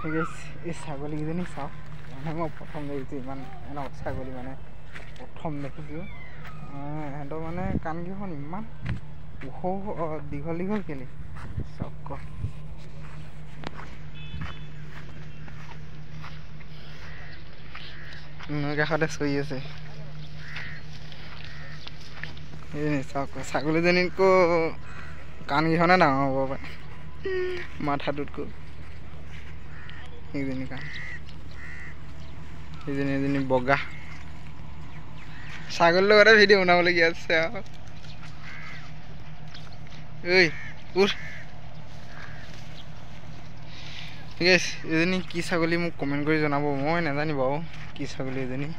এই ছাগলীকেইজনী চাওক মানে মই প্ৰথম দেখিছোঁ ইমান এনেকুৱা ছাগলী মানে প্ৰথম দেখিছোঁ সিহঁতৰ মানে কাণকেইখন ইমান ওখ দীঘল দীঘল কেলে চাওক নৈ কাষতে চৰি আছে এই চাওক ছাগলীজনীতকৈ কাণকেইখনে ডাঙৰ হ'ব পাৰে মাথাটোতকৈ এইজনী কাণ এজনী বগা ছাগলীৰ লগতে ভিডিঅ' বনাবলগীয়া আছে আৰু ঐ উঠ ঠিক আছে এজনী কি ছাগলী মোক কমেণ্ট কৰি জনাব মই নাজানি বাৰু কি ছাগলী এজনী